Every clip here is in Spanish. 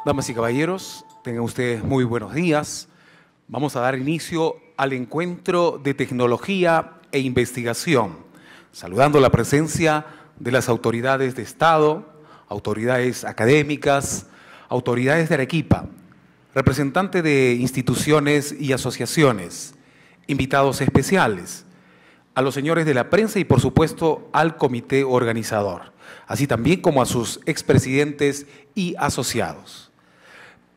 Damas y caballeros, tengan ustedes muy buenos días. Vamos a dar inicio al encuentro de tecnología e investigación, saludando la presencia de las autoridades de Estado, autoridades académicas, autoridades de Arequipa, representantes de instituciones y asociaciones, invitados especiales, a los señores de la prensa y, por supuesto, al comité organizador, así también como a sus expresidentes y asociados.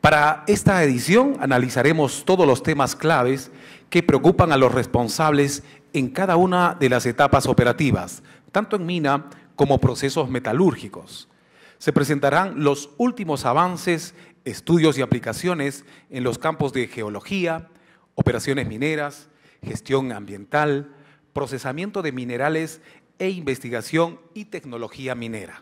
Para esta edición analizaremos todos los temas claves que preocupan a los responsables en cada una de las etapas operativas, tanto en mina como procesos metalúrgicos. Se presentarán los últimos avances, estudios y aplicaciones en los campos de geología, operaciones mineras, gestión ambiental, procesamiento de minerales e investigación y tecnología minera.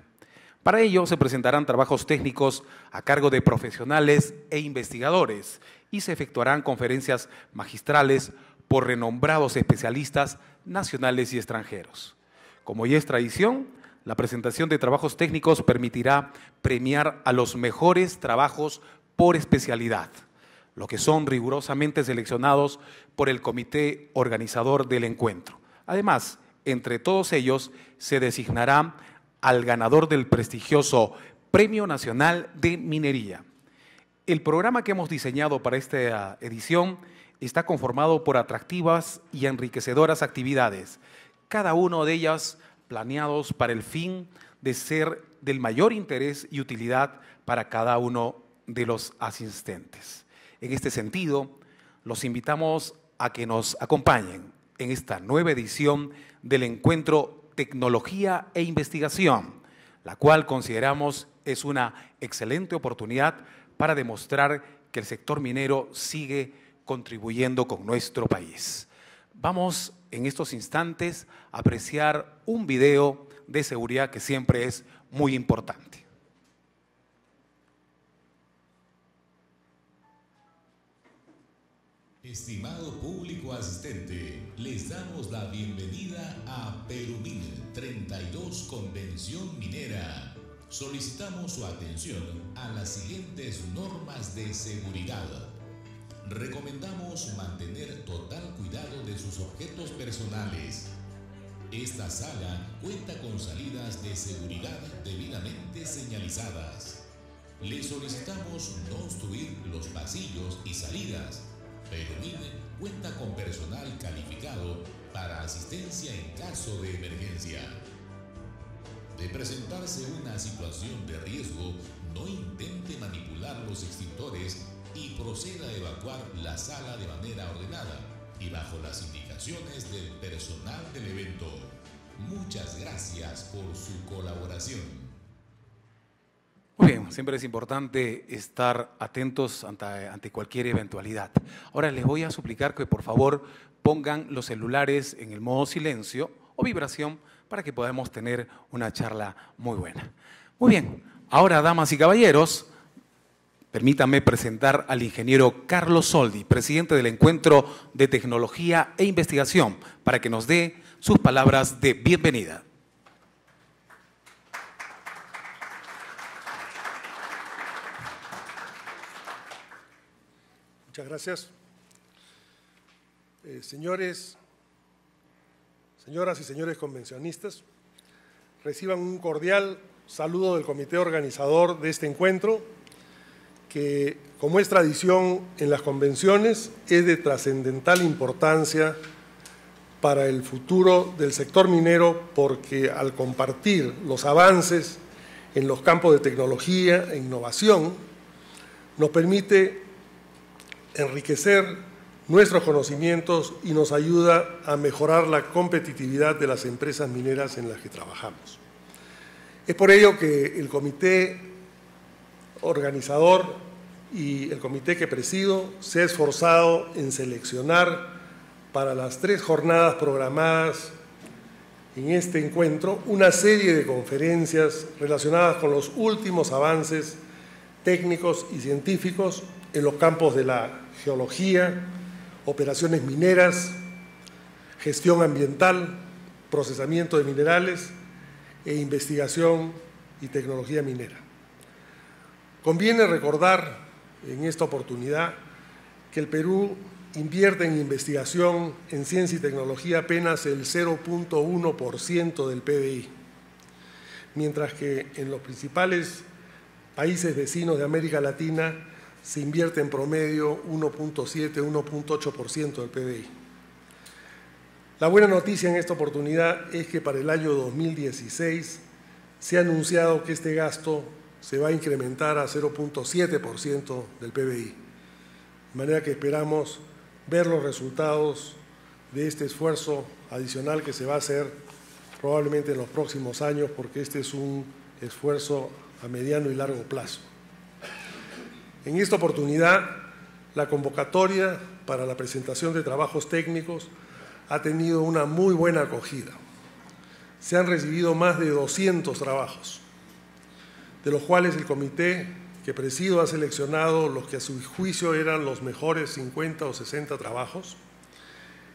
Para ello se presentarán trabajos técnicos a cargo de profesionales e investigadores y se efectuarán conferencias magistrales por renombrados especialistas nacionales y extranjeros. Como ya es tradición, la presentación de trabajos técnicos permitirá premiar a los mejores trabajos por especialidad, los que son rigurosamente seleccionados por el comité organizador del encuentro. Además, entre todos ellos se designará al ganador del prestigioso Premio Nacional de Minería. El programa que hemos diseñado para esta edición está conformado por atractivas y enriquecedoras actividades, cada una de ellas planeados para el fin de ser del mayor interés y utilidad para cada uno de los asistentes. En este sentido, los invitamos a que nos acompañen en esta nueva edición del encuentro Tecnología e Investigación, la cual consideramos es una excelente oportunidad para demostrar que el sector minero sigue contribuyendo con nuestro país. Vamos en estos instantes a apreciar un video de seguridad que siempre es muy importante. Estimado público asistente, les damos la bienvenida a Perumin 32 Convención Minera. Solicitamos su atención a las siguientes normas de seguridad. Recomendamos mantener total cuidado de sus objetos personales. Esta sala cuenta con salidas de seguridad debidamente señalizadas. Les solicitamos no obstruir los pasillos y salidas. Perumin cuenta con personal calificado para asistencia en caso de emergencia. De presentarse una situación de riesgo, no intente manipular los extintores y proceda a evacuar la sala de manera ordenada y bajo las indicaciones del personal del evento. Muchas gracias por su colaboración. Muy bien, siempre es importante estar atentos ante cualquier eventualidad. Ahora les voy a suplicar que por favor pongan los celulares en el modo silencio o vibración para que podamos tener una charla muy buena. Muy bien, ahora damas y caballeros, permítanme presentar al ingeniero Carlos Soldi, presidente del Encuentro de Tecnología e Investigación, para que nos dé sus palabras de bienvenida. Muchas gracias. Señoras y señores convencionistas, reciban un cordial saludo del comité organizador de este encuentro, que, como es tradición en las convenciones, es de trascendental importancia para el futuro del sector minero, porque al compartir los avances en los campos de tecnología e innovación, nos permite enriquecer nuestros conocimientos y nos ayuda a mejorar la competitividad de las empresas mineras en las que trabajamos. Es por ello que el comité organizador y el comité que presido se ha esforzado en seleccionar para las 3 jornadas programadas en este encuentro una serie de conferencias relacionadas con los últimos avances técnicos y científicos en los campos de la geología, operaciones mineras, gestión ambiental, procesamiento de minerales e investigación y tecnología minera. Conviene recordar en esta oportunidad que el Perú invierte en investigación en ciencia y tecnología apenas el 0.1% del PBI, mientras que en los principales países vecinos de América Latina se invierte en promedio 1.7, 1.8% del PBI. La buena noticia en esta oportunidad es que para el año 2016 se ha anunciado que este gasto se va a incrementar a 0.7% del PBI, de manera que esperamos ver los resultados de este esfuerzo adicional que se va a hacer probablemente en los próximos años, porque este es un esfuerzo a mediano y largo plazo. En esta oportunidad, la convocatoria para la presentación de trabajos técnicos ha tenido una muy buena acogida. Se han recibido más de 200 trabajos, de los cuales el comité que presido ha seleccionado los que a su juicio eran los mejores 50 o 60 trabajos,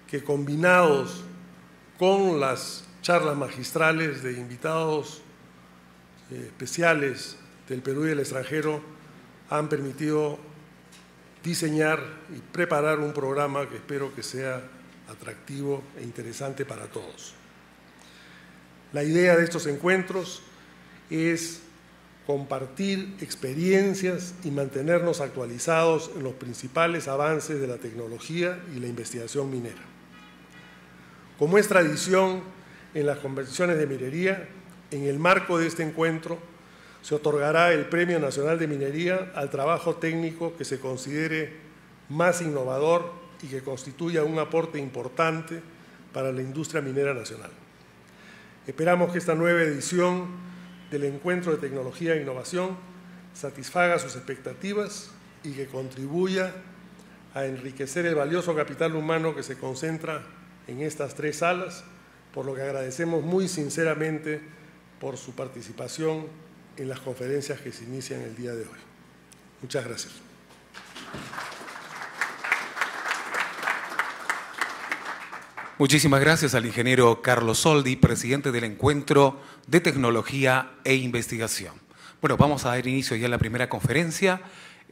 que combinados con las charlas magistrales de invitados especiales del Perú y del extranjero han permitido diseñar y preparar un programa que espero que sea atractivo e interesante para todos. La idea de estos encuentros es compartir experiencias y mantenernos actualizados en los principales avances de la tecnología y la investigación minera. Como es tradición en las convenciones de minería, en el marco de este encuentro se otorgará el Premio Nacional de Minería al trabajo técnico que se considere más innovador y que constituya un aporte importante para la industria minera nacional. Esperamos que esta nueva edición del Encuentro de Tecnología e Innovación satisfaga sus expectativas y que contribuya a enriquecer el valioso capital humano que se concentra en estas tres salas, por lo que agradecemos muy sinceramente por su participación en las conferencias que se inician el día de hoy. Muchas gracias. Muchísimas gracias al ingeniero Carlos Soldi, presidente del Encuentro de Tecnología e Investigación. Bueno, vamos a dar inicio ya a la primera conferencia.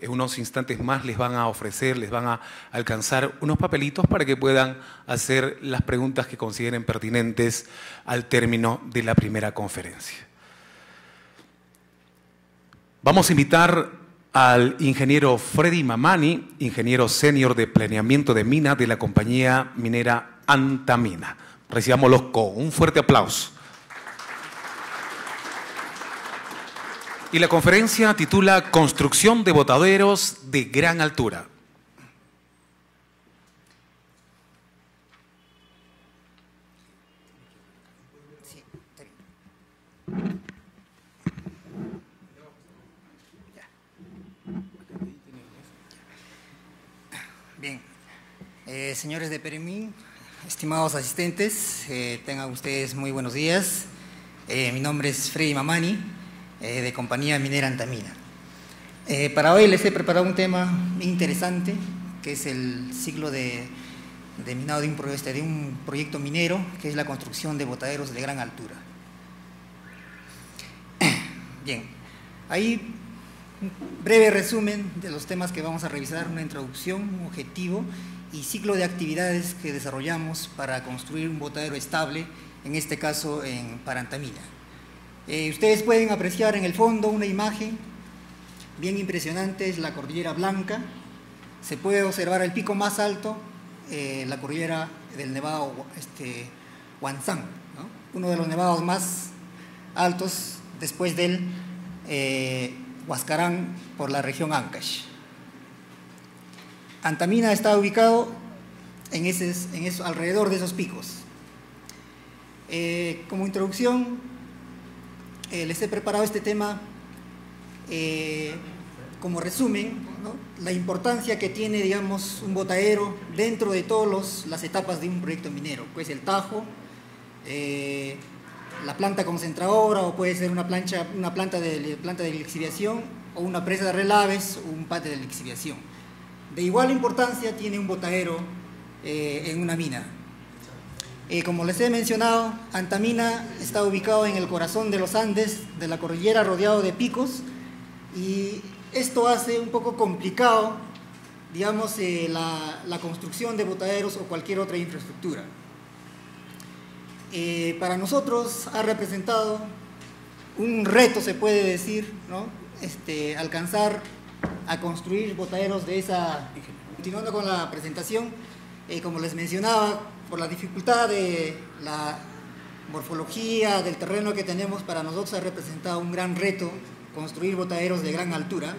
En unos instantes más les van a ofrecer, les van a alcanzar unos papelitos para que puedan hacer las preguntas que consideren pertinentes al término de la primera conferencia. Vamos a invitar al ingeniero Freddy Mamani, ingeniero senior de planeamiento de mina de la compañía minera Antamina. Recibámoslo con un fuerte aplauso. Y la conferencia titula Construcción de botaderos de gran altura. Bien, señores de Peremín, estimados asistentes, tengan ustedes muy buenos días. Mi nombre es Freddy Mamani, de compañía minera Antamina. Para hoy les he preparado un tema interesante, que es el ciclo de minado de un proyecto minero, que es la construcción de botaderos de gran altura. Bien, ahí un breve resumen de los temas que vamos a revisar, una introducción, un objetivo y ciclo de actividades que desarrollamos para construir un botadero estable, en este caso para Antamina. Ustedes pueden apreciar en el fondo una imagen bien impresionante, es la Cordillera Blanca. Se puede observar el pico más alto, la cordillera del Nevado Huanzán, ¿no? Uno de los nevados más altos después del Huascarán por la región Ancash. Antamina está ubicado alrededor de esos picos. Como introducción, les he preparado este tema como resumen, ¿no? La importancia que tiene, digamos, un botadero dentro de todas las etapas de un proyecto minero, pues el tajo, la planta concentradora, o puede ser una planta de lixiviación, o una presa de relaves, o un pate de lixiviación. De igual importancia tiene un botadero en una mina. Como les he mencionado, Antamina está ubicado en el corazón de los Andes, de la cordillera, rodeado de picos, y esto hace un poco complicado, digamos, la construcción de botaderos o cualquier otra infraestructura. Para nosotros ha representado un reto, se puede decir, ¿no? Alcanzar a construir botaderos de esa... Continuando con la presentación, como les mencionaba, por la dificultad de la morfología del terreno que tenemos, para nosotros ha representado un gran reto construir botaderos de gran altura,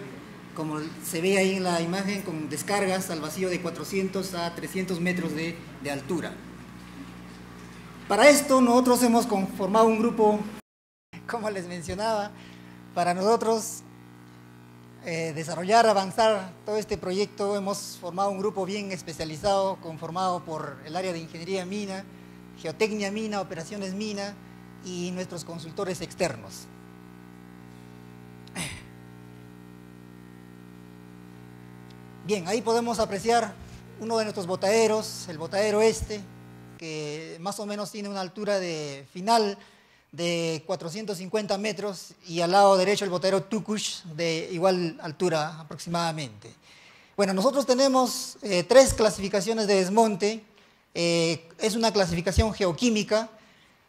como se ve ahí en la imagen, con descargas al vacío de 400 a 300 metros de altura. Para esto nosotros hemos conformado un grupo, como les mencionaba, para nosotros desarrollar, avanzar todo este proyecto. Hemos formado un grupo bien especializado, conformado por el área de ingeniería mina, geotecnia mina, operaciones mina y nuestros consultores externos. Bien, ahí podemos apreciar uno de nuestros botaderos, el botadero este, que más o menos tiene una altura de final de 450 metros, y al lado derecho el botadero Tucush, de igual altura aproximadamente. Bueno, nosotros tenemos 3 clasificaciones de desmonte. Es una clasificación geoquímica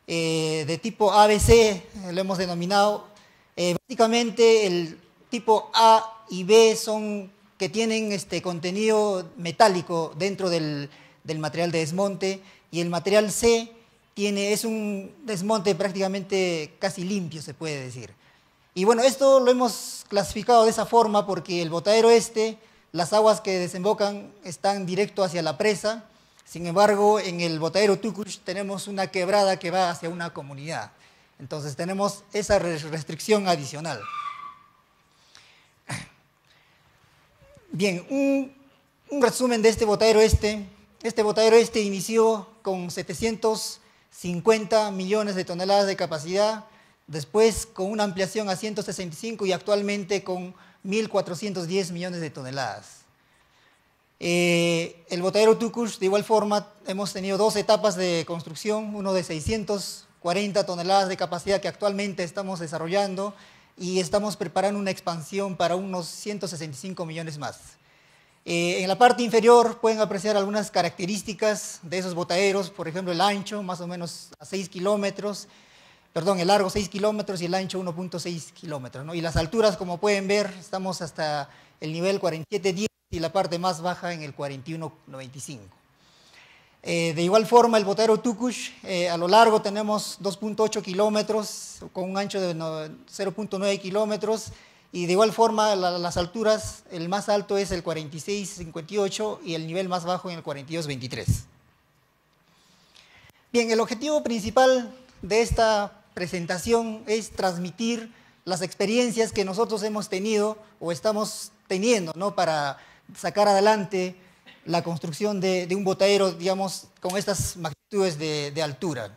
de tipo ABC, lo hemos denominado. Básicamente el tipo A y B son que tienen contenido metálico dentro del material de desmonte, y el material C es un desmonte prácticamente casi limpio, se puede decir. Y bueno, esto lo hemos clasificado de esa forma porque el botadero las aguas que desembocan están directo hacia la presa. Sin embargo, en el botadero Tucush tenemos una quebrada que va hacia una comunidad. Entonces tenemos esa restricción adicional. Bien, un resumen de este botadero Este botadero inició con 750 millones de toneladas de capacidad, después con una ampliación a 165 y actualmente con 1.410 millones de toneladas. El botadero Tucush, de igual forma, hemos tenido 2 etapas de construcción, uno de 640 toneladas de capacidad que actualmente estamos desarrollando, y estamos preparando una expansión para unos 165 millones más. En la parte inferior pueden apreciar algunas características de esos botaderos, por ejemplo el ancho, más o menos a 6 kilómetros, perdón, el largo 6 kilómetros y el ancho 1.6 kilómetros, ¿no? Y las alturas, como pueden ver, estamos hasta el nivel 4710 y la parte más baja en el 4195. De igual forma, el botadero Tucush, a lo largo tenemos 2.8 kilómetros con un ancho de 0.9 kilómetros, y de igual forma las alturas, el más alto es el 4658 y el nivel más bajo en el 4223. Bien, el objetivo principal de esta presentación es transmitir las experiencias que nosotros hemos tenido o estamos teniendo, ¿no?, para sacar adelante la construcción de un botadero, digamos, con estas magnitudes de altura.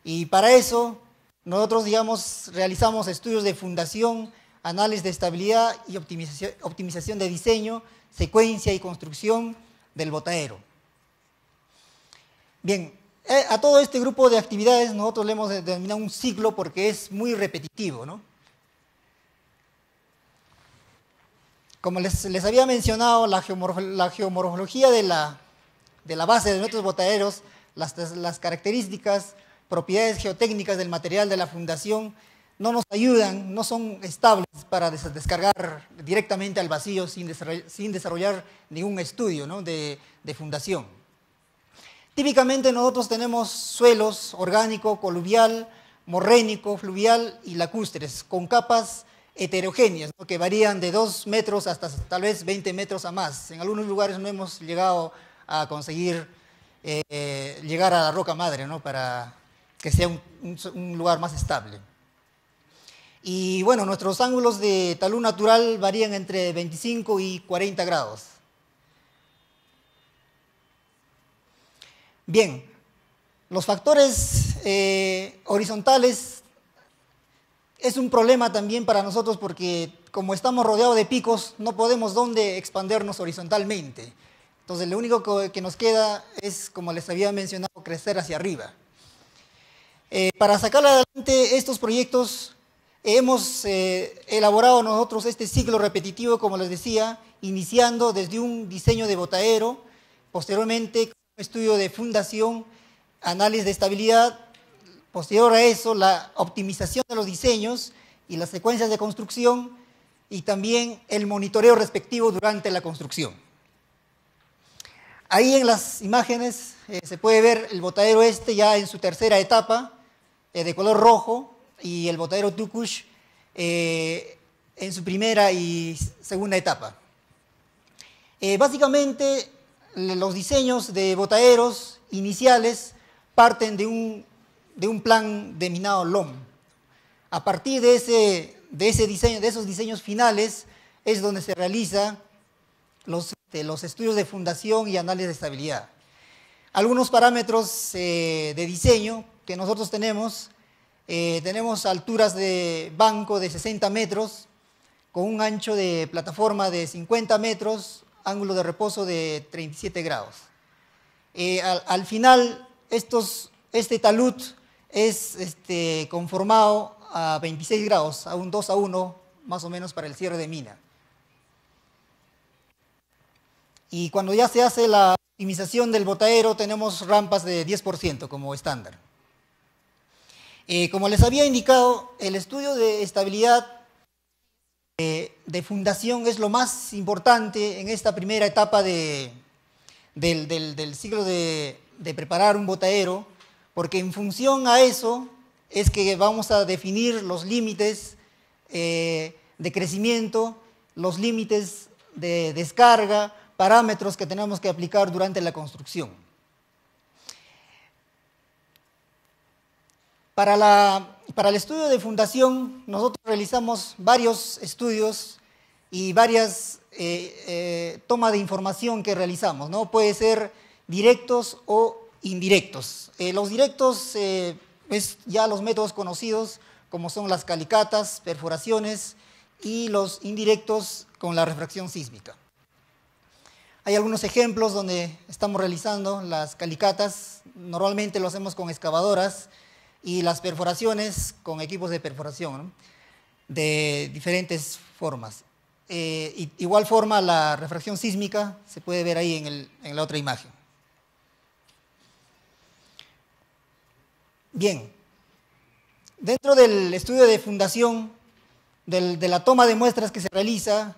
Y para eso nosotros, digamos, realizamos estudios de fundación, análisis de estabilidad y optimización de diseño, secuencia y construcción del botadero. Bien, a todo este grupo de actividades nosotros le hemos denominado un ciclo porque es muy repetitivo, ¿no? Como les había mencionado, la geomorfología de la base de nuestros botaderos, las características, propiedades geotécnicas del material de la fundación, no nos ayudan, no son estables para descargar directamente al vacío sin desarrollar ningún estudio, ¿no?, de fundación. Típicamente nosotros tenemos suelos orgánico, coluvial, morrénico, fluvial y lacustres, con capas heterogéneas, ¿no?, que varían de 2 metros hasta tal vez 20 metros a más. En algunos lugares no hemos llegado a conseguir llegar a la roca madre, ¿no?, para que sea un lugar más estable. Y bueno, nuestros ángulos de talud natural varían entre 25 y 40 grados. Bien, los factores horizontales es un problema también para nosotros porque como estamos rodeados de picos, no podemos dónde expandernos horizontalmente. Entonces, lo único que nos queda es, como les había mencionado, crecer hacia arriba. Para sacar adelante estos proyectos, Hemos elaborado nosotros este ciclo repetitivo, como les decía, iniciando desde un diseño de botadero, posteriormente un estudio de fundación, análisis de estabilidad, posterior a eso la optimización de los diseños y las secuencias de construcción y también el monitoreo respectivo durante la construcción. Ahí en las imágenes se puede ver el botadero ya en su tercera etapa, de color rojo, y el botadero Tukush en su primera y segunda etapa. Básicamente, los diseños de botaderos iniciales parten de un plan de minado LOM. A partir de ese diseño, de esos diseños finales, es donde se realizan los estudios de fundación y análisis de estabilidad. Algunos parámetros de diseño que nosotros tenemos alturas de banco de 60 metros, con un ancho de plataforma de 50 metros, ángulo de reposo de 37 grados. Al final, este talud es conformado a 26 grados, a un 2:1, más o menos para el cierre de mina. Y cuando ya se hace la optimización del botadero, tenemos rampas de 10% como estándar. Como les había indicado, el estudio de estabilidad de fundación es lo más importante en esta primera etapa del ciclo de preparar un botadero, porque en función a eso es que vamos a definir los límites de crecimiento, los límites de descarga, parámetros que tenemos que aplicar durante la construcción. Para el estudio de fundación, nosotros realizamos varios estudios y varias tomas de información que realizamos, ¿no? Puede ser directos o indirectos. Los directos es ya los métodos conocidos, como son las calicatas, perforaciones, y los indirectos con la refracción sísmica. Hay algunos ejemplos donde estamos realizando las calicatas, normalmente lo hacemos con excavadoras, y las perforaciones con equipos de perforación, ¿no? De diferentes formas. Igual forma la refracción sísmica se puede ver ahí en la otra imagen. Bien, dentro del estudio de fundación, de la toma de muestras que se realiza,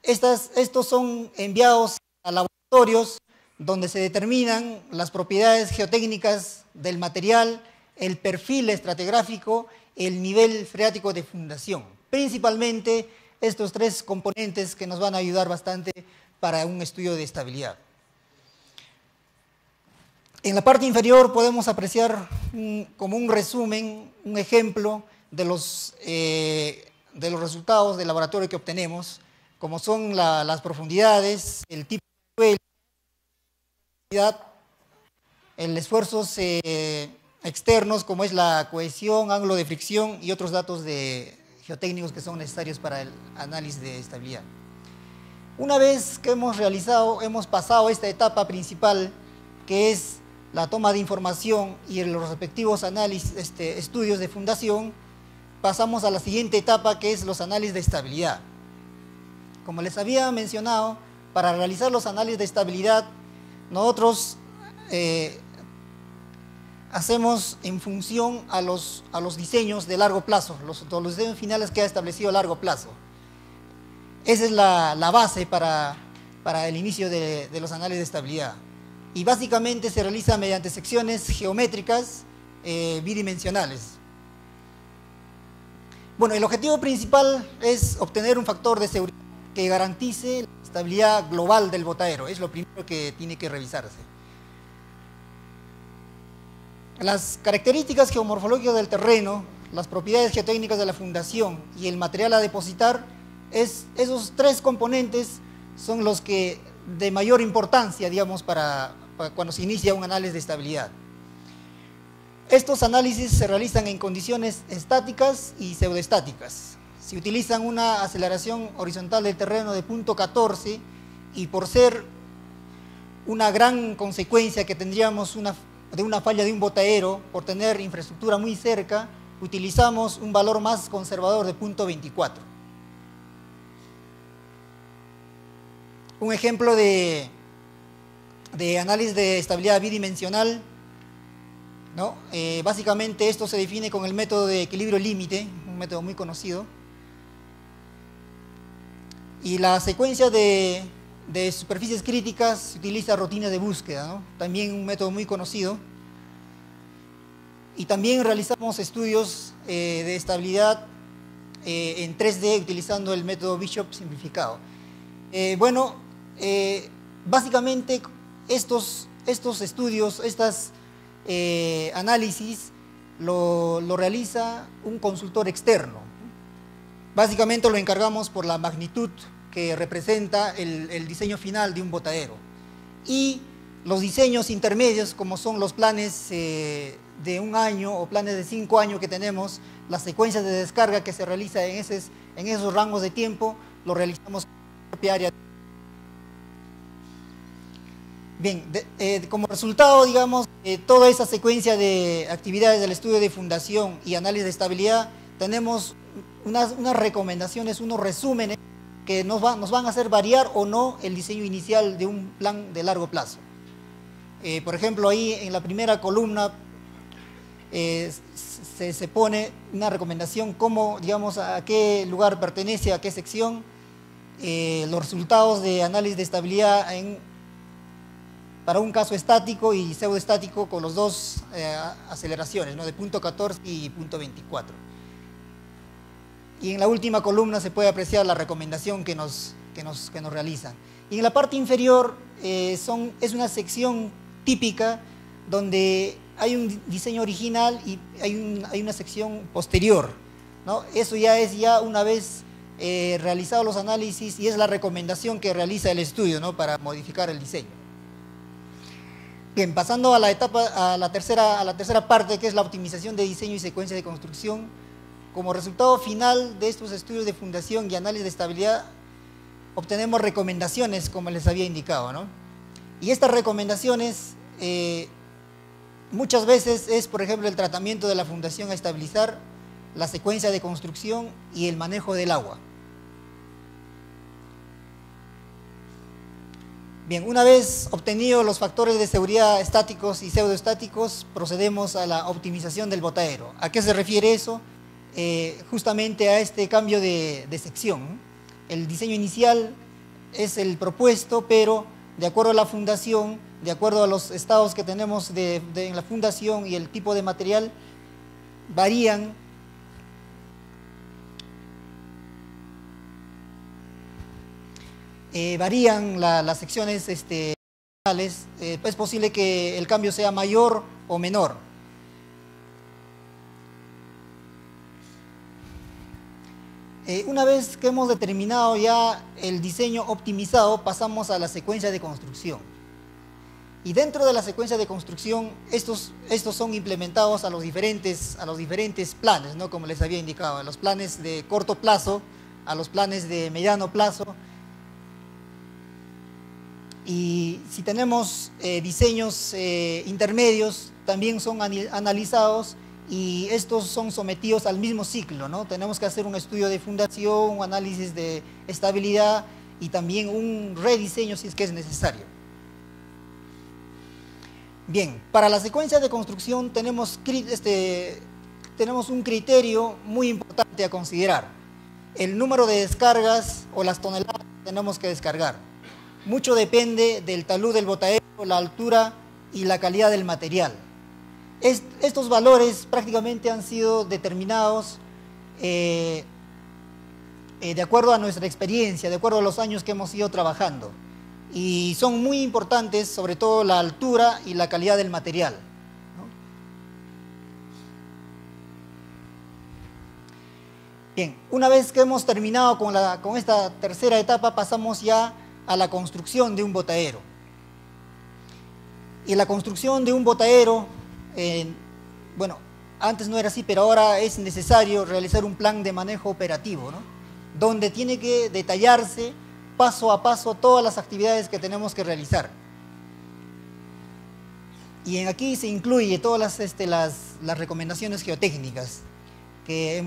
estos son enviados a laboratorios donde se determinan las propiedades geotécnicas del material, el perfil estratigráfico, el nivel freático de fundación. Principalmente estos tres componentes que nos van a ayudar bastante para un estudio de estabilidad. En la parte inferior podemos apreciar como un resumen, un ejemplo de los resultados del laboratorio que obtenemos, como son las profundidades, el tipo de suelo, el esfuerzos externos, como es la cohesión, ángulo de fricción y otros datos geotécnicos que son necesarios para el análisis de estabilidad. Una vez que hemos pasado esta etapa principal, que es la toma de información y los respectivos estudios de fundación, pasamos a la siguiente etapa, que es los análisis de estabilidad. Como les había mencionado, para realizar los análisis de estabilidad, nosotros hacemos en función a los diseños de largo plazo, los diseños finales que ha establecido a largo plazo. Esa es la base para el inicio de los análisis de estabilidad. Y básicamente se realiza mediante secciones geométricas bidimensionales. Bueno, el objetivo principal es obtener un factor de seguridad que garantice la estabilidad global del botadero. Es lo primero que tiene que revisarse. Las características geomorfológicas del terreno, las propiedades geotécnicas de la fundación y el material a depositar, esos tres componentes son los que de mayor importancia, digamos, para cuando se inicia un análisis de estabilidad. Estos análisis se realizan en condiciones estáticas y pseudoestáticas. Se utilizan una aceleración horizontal del terreno de 0.14 y por ser una gran consecuencia que tendríamos de una falla de un botadero, por tener infraestructura muy cerca, utilizamos un valor más conservador de 0.24. Un ejemplo de análisis de estabilidad bidimensional, ¿no? Básicamente esto se define con el método de equilibrio límite, un método muy conocido. Y la secuencia de superficies críticas se utiliza rutinas de búsqueda, ¿no? También un método muy conocido. Y también realizamos estudios de estabilidad en 3D utilizando el método Bishop simplificado. Básicamente estos estudios, estos análisis lo realiza un consultor externo. Básicamente lo encargamos por la magnitud que representa el diseño final de un botadero. Y los diseños intermedios, como son los planes de 1 año o planes de 5 años que tenemos, las secuencias de descarga que se realiza en esos rangos de tiempo, lo realizamos en la propia área. Bien, como resultado, digamos, toda esa secuencia de actividades del estudio de fundación y análisis de estabilidad, tenemos unas recomendaciones, unos resúmenes que nos van a hacer variar o no el diseño inicial de un plan de largo plazo. Por ejemplo, ahí en la primera columna se pone una recomendación como, digamos, a qué lugar pertenece, a qué sección, los resultados de análisis de estabilidad para un caso estático y pseudoestático con los dos aceleraciones, ¿no? De 0.14 y 0.24. Y en la última columna se puede apreciar la recomendación que nos realizan. Y en la parte inferior es una sección típica donde hay un diseño original y hay una sección posterior, ¿no? Eso ya es una vez realizados los análisis y es la recomendación que realiza el estudio, ¿no? Para modificar el diseño. Bien, pasando a la tercera parte, que es la optimización de diseño y secuencia de construcción. Como resultado final de estos estudios de fundación y análisis de estabilidad, obtenemos recomendaciones, como les había indicado, ¿no? Y estas recomendaciones muchas veces es, por ejemplo, el tratamiento de la fundación a estabilizar, la secuencia de construcción y el manejo del agua. Bien, una vez obtenidos los factores de seguridad estáticos y pseudoestáticos, procedemos a la optimización del botadero. ¿A qué se refiere eso? Justamente a este cambio de sección, ¿no? El diseño inicial es el propuesto, pero de acuerdo a la fundación, de acuerdo a los estados que tenemos en la fundación y el tipo de material, varían las secciones finales. Es posible que el cambio sea mayor o menor. Una vez que hemos determinado ya el diseño optimizado, pasamos a la secuencia de construcción. Y dentro de la secuencia de construcción, estos son implementados a los diferentes planes, ¿no? Como les había indicado, a los planes de corto plazo, a los planes de mediano plazo. Y si tenemos diseños intermedios, también son analizados y estos son sometidos al mismo ciclo, ¿no? Tenemos que hacer un estudio de fundación, un análisis de estabilidad y también un rediseño si es que es necesario. Bien, para la secuencia de construcción tenemos un criterio muy importante a considerar: el número de descargas o las toneladas que tenemos que descargar. Mucho depende del talud del botadero, la altura y la calidad del material. Estos valores prácticamente han sido determinados de acuerdo a nuestra experiencia, de acuerdo a los años que hemos ido trabajando. Y son muy importantes, sobre todo la altura y la calidad del material, ¿no? Bien, una vez que hemos terminado con esta tercera etapa, pasamos ya a la construcción de un botadero. Y la construcción de un botadero, bueno, antes no era así, pero ahora es necesario realizar un plan de manejo operativo, ¿no? Donde tiene que detallarse paso a paso todas las actividades que tenemos que realizar. Y aquí se incluye todas las recomendaciones geotécnicas. que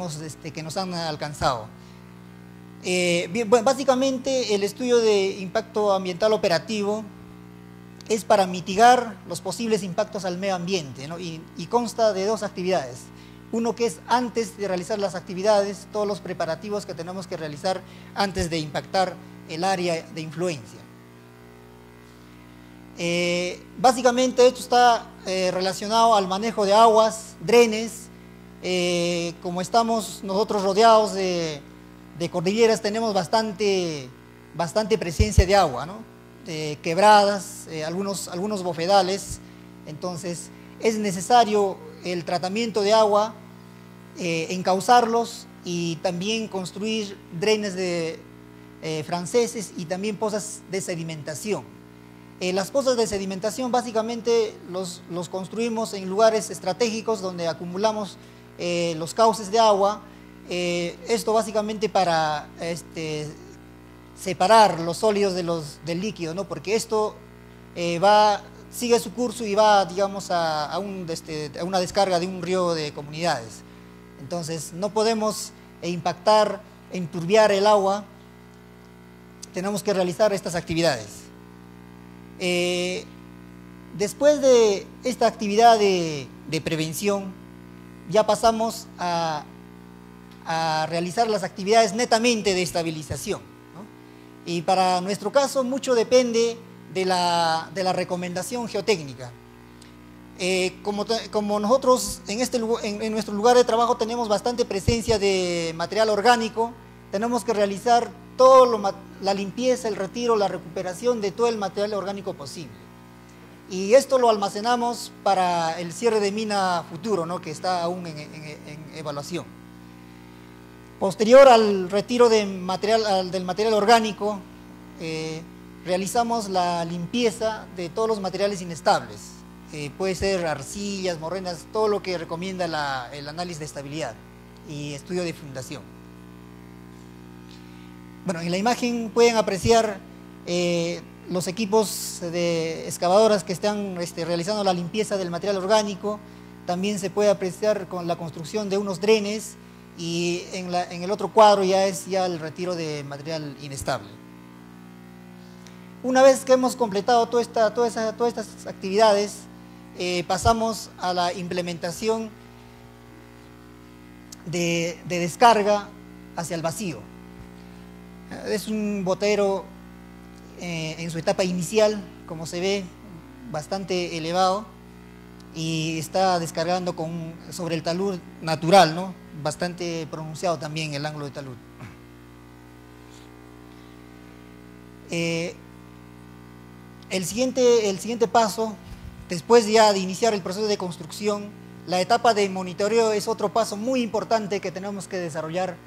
nos han alcanzado. Bien, bueno, básicamente el estudio de impacto ambiental operativo es para mitigar los posibles impactos al medio ambiente, ¿no? y consta de dos actividades. Uno que es antes de realizar las actividades, todos los preparativos que tenemos que realizar antes de impactar el área de influencia. Básicamente esto está relacionado al manejo de aguas, drenes. Como estamos nosotros rodeados de cordilleras, tenemos bastante presencia de agua, ¿no? Quebradas, algunos bofedales. Entonces es necesario el tratamiento de agua, encauzarlos y también construir drenes franceses y también pozas de sedimentación. Las pozas de sedimentación básicamente los construimos en lugares estratégicos donde acumulamos los cauces de agua. Esto básicamente para separar los sólidos del líquido, ¿no? Porque esto sigue su curso y va, digamos, a una descarga de un río de comunidades. Entonces no podemos impactar, enturbiar el agua, tenemos que realizar estas actividades. Después de esta actividad de prevención, ya pasamos a realizar las actividades netamente de estabilización, ¿no? Y para nuestro caso mucho depende de la recomendación geotécnica. Como nosotros en nuestro lugar de trabajo tenemos bastante presencia de material orgánico, tenemos que realizar toda la limpieza, el retiro, la recuperación de todo el material orgánico posible. Y esto lo almacenamos para el cierre de mina futuro, ¿no? Que está aún en evaluación. Posterior al retiro del material orgánico, realizamos la limpieza de todos los materiales inestables. Puede ser arcillas, morrenas, todo lo que recomienda el análisis de estabilidad y estudio de fundación. Bueno, en la imagen pueden apreciar los equipos de excavadoras que están realizando la limpieza del material orgánico. También se puede apreciar con la construcción de unos drenes, y en el otro cuadro ya es el retiro de material inestable. Una vez que hemos completado todas estas actividades, pasamos a la implementación de descarga hacia el vacío. Es un botero en su etapa inicial, como se ve, bastante elevado, y está descargando sobre el talud natural, ¿no? Bastante pronunciado también el ángulo de talud. El siguiente paso, después ya de iniciar el proceso de construcción, la etapa de monitoreo es otro paso muy importante que tenemos que desarrollar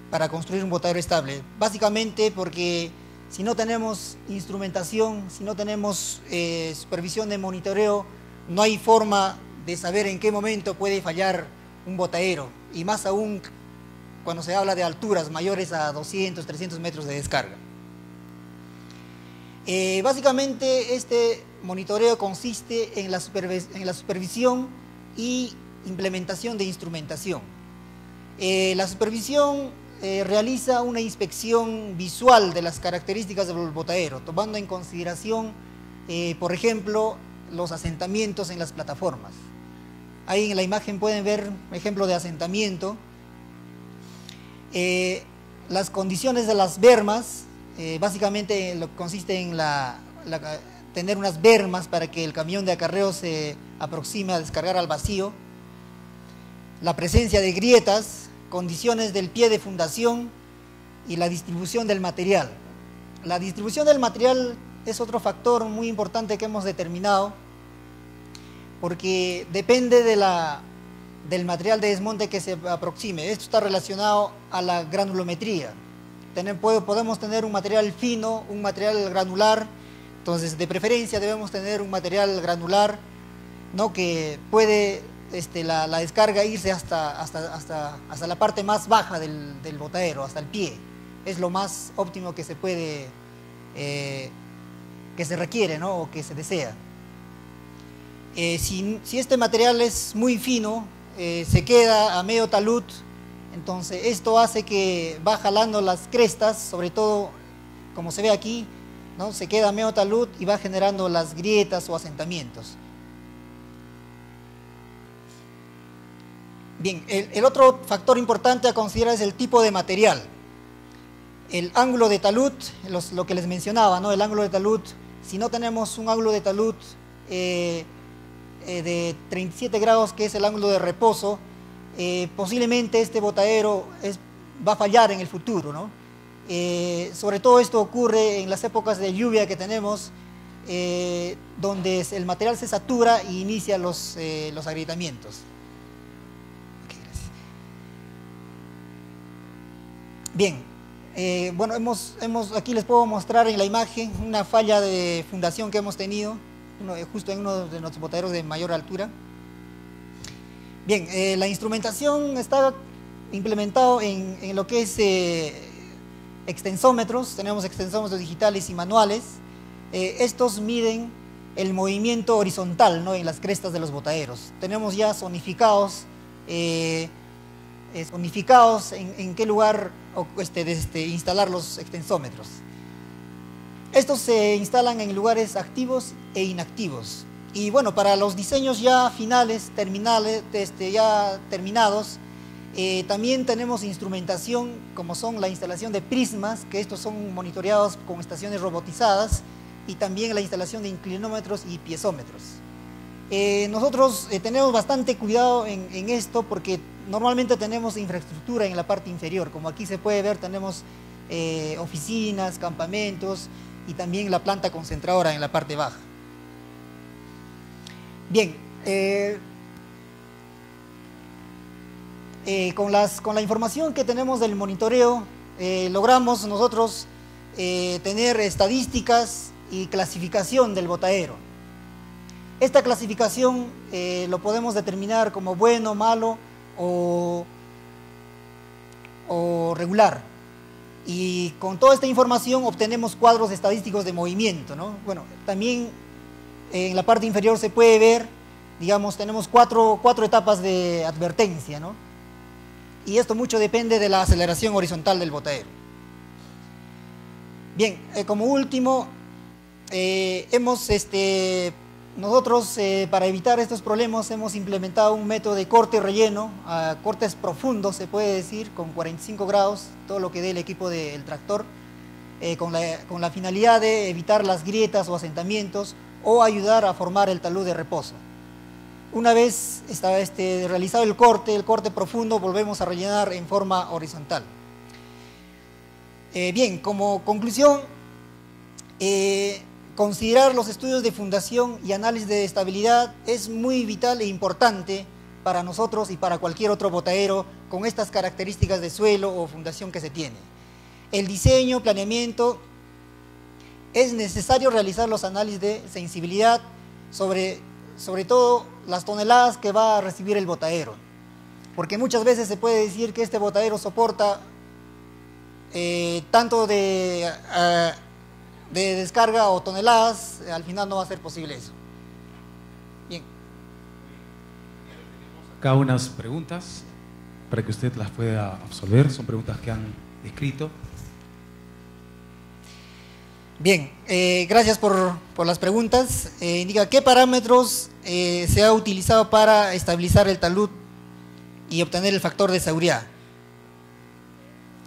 para construir un botadero estable. Básicamente porque si no tenemos instrumentación, si no tenemos supervisión de monitoreo, no hay forma de saber en qué momento puede fallar un botadero, y más aún cuando se habla de alturas mayores a 200, 300 metros de descarga. Básicamente este monitoreo consiste en la supervisión y implementación de instrumentación. La supervisión realiza una inspección visual de las características del botadero, tomando en consideración, por ejemplo, los asentamientos en las plataformas. Ahí en la imagen pueden ver un ejemplo de asentamiento. Las condiciones de las bermas, básicamente consiste en tener unas bermas para que el camión de acarreo se aproxime a descargar al vacío. La presencia de grietas, condiciones del pie de fundación y la distribución del material. La distribución del material es otro factor muy importante que hemos determinado, porque depende del material de desmonte que se aproxime. Esto está relacionado a la granulometría. Podemos tener un material fino, un material granular. Entonces, de preferencia debemos tener un material granular, ¿no? Que puede la descarga irse hasta la parte más baja del botadero, hasta el pie. Es lo más óptimo que se puede, que se requiere, ¿no? O que se desea. Si este material es muy fino, se queda a medio talud, entonces esto hace que va jalando las crestas, sobre todo como se ve aquí, ¿no? Se queda a medio talud y va generando las grietas o asentamientos. Bien, el otro factor importante a considerar es el tipo de material. El ángulo de talud, lo que les mencionaba, ¿no? El ángulo de talud, si no tenemos un ángulo de talud de 37 grados, que es el ángulo de reposo, posiblemente este botadero va a fallar en el futuro, ¿no? Sobre todo esto ocurre en las épocas de lluvia que tenemos, donde el material se satura y inicia los agrietamientos. Okay, gracias. Bien, bueno, aquí les puedo mostrar en la imagen una falla de fundación que hemos tenido, justo en uno de nuestros botaderos de mayor altura. Bien, la instrumentación está implementado en lo que es extensómetros. Tenemos extensómetros digitales y manuales. Estos miden el movimiento horizontal, ¿no? En las crestas de los botaderos. Tenemos ya zonificados en qué lugar instalar los extensómetros. Estos se instalan en lugares activos e inactivos. Y bueno, para los diseños ya finales, ya terminados, también tenemos instrumentación como son la instalación de prismas, que estos son monitoreados con estaciones robotizadas, y también la instalación de inclinómetros y piezómetros. Nosotros tenemos bastante cuidado en esto porque normalmente tenemos infraestructura en la parte inferior. Como aquí se puede ver, tenemos oficinas, campamentos y también la planta concentradora en la parte baja. Bien, con la información que tenemos del monitoreo, logramos nosotros tener estadísticas y clasificación del botadero. Esta clasificación lo podemos determinar como bueno, malo o regular. Y con toda esta información obtenemos cuadros estadísticos de movimiento, ¿no? Bueno, también en la parte inferior se puede ver, digamos, tenemos cuatro etapas de advertencia, ¿no? Y esto mucho depende de la aceleración horizontal del botadero. Bien, como último, nosotros para evitar estos problemas hemos implementado un método de corte relleno, a cortes profundos se puede decir, con 45 grados, todo lo que dé el equipo del tractor, con la finalidad de evitar las grietas o asentamientos o ayudar a formar el talud de reposo. Una vez está realizado el corte profundo, volvemos a rellenar en forma horizontal. Bien, como conclusión, considerar los estudios de fundación y análisis de estabilidad es muy vital e importante para nosotros y para cualquier otro botadero con estas características de suelo o fundación que se tiene. El diseño, planeamiento, es necesario realizar los análisis de sensibilidad sobre todo las toneladas que va a recibir el botadero, porque muchas veces se puede decir que este botadero soporta tanto de descarga o toneladas, al final no va a ser posible eso. Bien. Acá unas preguntas para que usted las pueda absolver, son preguntas que han escrito. Bien, gracias por las preguntas. Indica, ¿qué parámetros se ha utilizado para estabilizar el talud y obtener el factor de seguridad?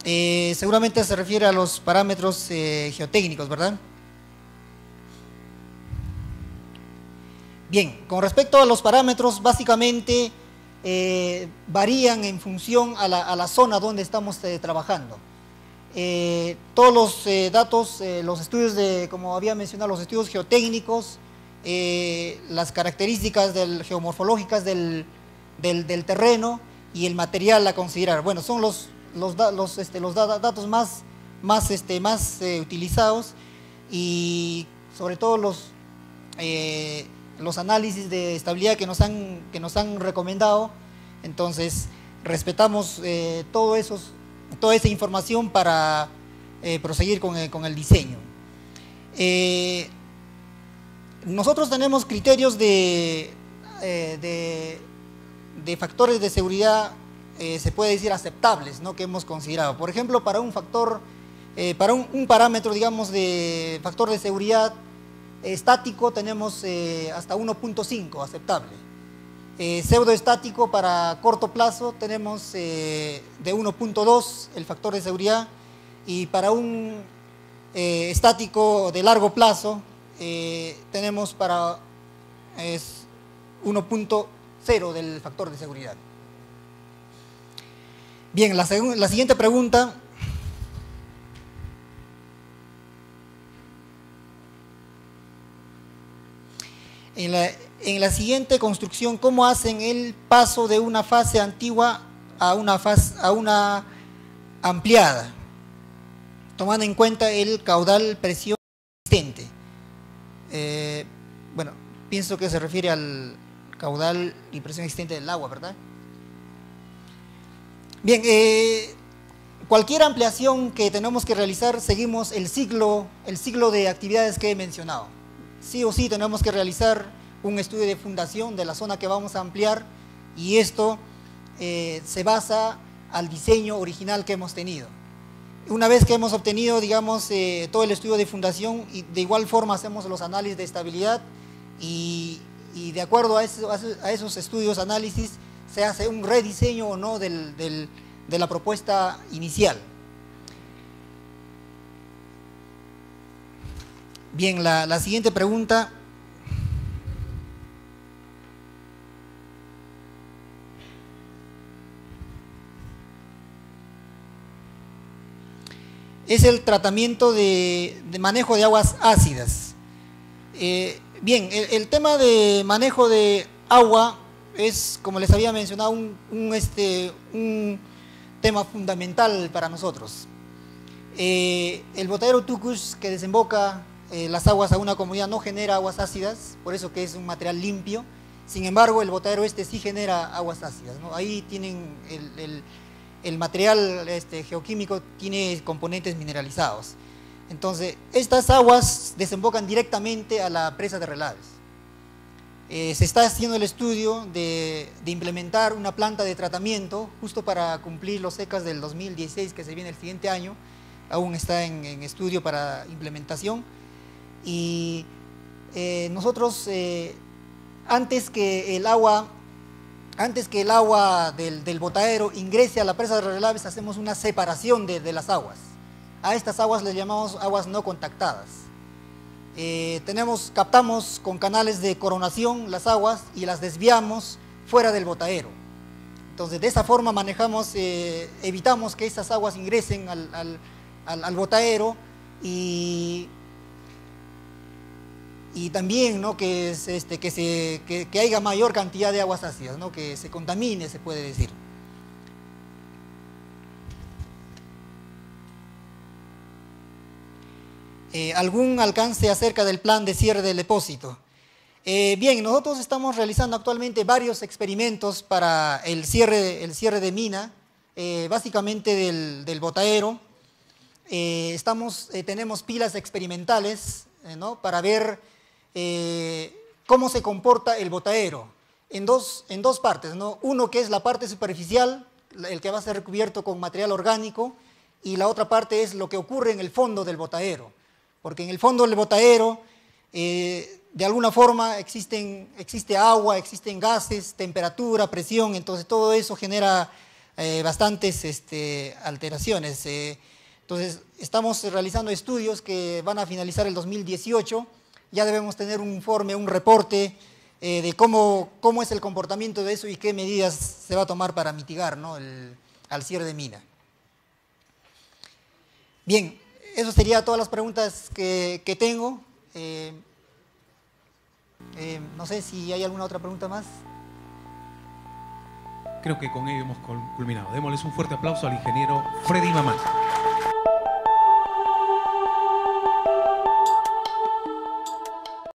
Seguramente se refiere a los parámetros geotécnicos, ¿verdad? Bien, con respecto a los parámetros, básicamente varían en función a la zona donde estamos trabajando. Todos los datos, los estudios como había mencionado, los estudios geotécnicos, las características geomorfológicas del terreno y el material a considerar. Bueno, son los datos más utilizados, y sobre todo los análisis de estabilidad que nos han recomendado. Entonces respetamos toda esa información para proseguir con el diseño. Nosotros tenemos criterios de factores de seguridad, se puede decir aceptables, ¿no?, que hemos considerado. Por ejemplo, para un factor, para un parámetro, digamos, de factor de seguridad estático tenemos hasta 1.5 aceptable. Pseudoestático para corto plazo tenemos de 1.2 el factor de seguridad, y para un estático de largo plazo tenemos para 1.0 del factor de seguridad. Bien, la siguiente pregunta. En la siguiente construcción, ¿cómo hacen el paso de una fase antigua a una ampliada, tomando en cuenta el caudal presión existente? Bueno, pienso que se refiere al caudal y presión existente del agua, ¿verdad? Bien, cualquier ampliación que tenemos que realizar, seguimos el ciclo de actividades que he mencionado. Sí o sí tenemos que realizar un estudio de fundación de la zona que vamos a ampliar, y esto se basa al diseño original que hemos tenido. Una vez que hemos obtenido, digamos, todo el estudio de fundación, y de igual forma hacemos los análisis de estabilidad, y de acuerdo a esos estudios, análisis, se hace un rediseño o no de la propuesta inicial. Bien, la siguiente pregunta. Es el tratamiento de manejo de aguas ácidas. Bien, el tema de manejo de agua es, como les había mencionado, un tema fundamental para nosotros. El botadero Tucus, que desemboca las aguas a una comunidad, no genera aguas ácidas, por eso que es un material limpio. Sin embargo, el botadero sí genera aguas ácidas, ¿no? Ahí tienen el material geoquímico, tiene componentes mineralizados. Entonces, estas aguas desembocan directamente a la presa de Relaves. Se está haciendo el estudio de implementar una planta de tratamiento justo para cumplir los SECAS del 2016, que se viene el siguiente año. Aún está en estudio para implementación. Y nosotros, antes que el agua del botadero ingrese a la presa de Relaves, hacemos una separación de las aguas. A estas aguas les llamamos aguas no contactadas. Captamos con canales de coronación las aguas y las desviamos fuera del botadero. Entonces, de esa forma manejamos, evitamos que esas aguas ingresen al botadero, y también, ¿no?, que haya mayor cantidad de aguas ácidas, ¿no?, que se contamine, se puede decir. ¿Algún alcance acerca del plan de cierre del depósito? Bien, nosotros estamos realizando actualmente varios experimentos para el cierre de mina, básicamente del botadero. Tenemos pilas experimentales, ¿no?, para ver cómo se comporta el botadero en dos partes, ¿no? Uno que es la parte superficial, el que va a ser recubierto con material orgánico, y la otra parte es lo que ocurre en el fondo del botadero, porque en el fondo del botadero de alguna forma existe agua, existen gases, temperatura, presión. Entonces todo eso genera bastantes alteraciones. Entonces estamos realizando estudios que van a finalizar el 2018. Ya debemos tener un informe, un reporte de cómo es el comportamiento de eso y qué medidas se va a tomar para mitigar, ¿no?, al cierre de mina. Bien, eso sería todas las preguntas que tengo. No sé si hay alguna otra pregunta más. Creo que con ello hemos culminado. Démosles un fuerte aplauso al ingeniero Freddy Mamán.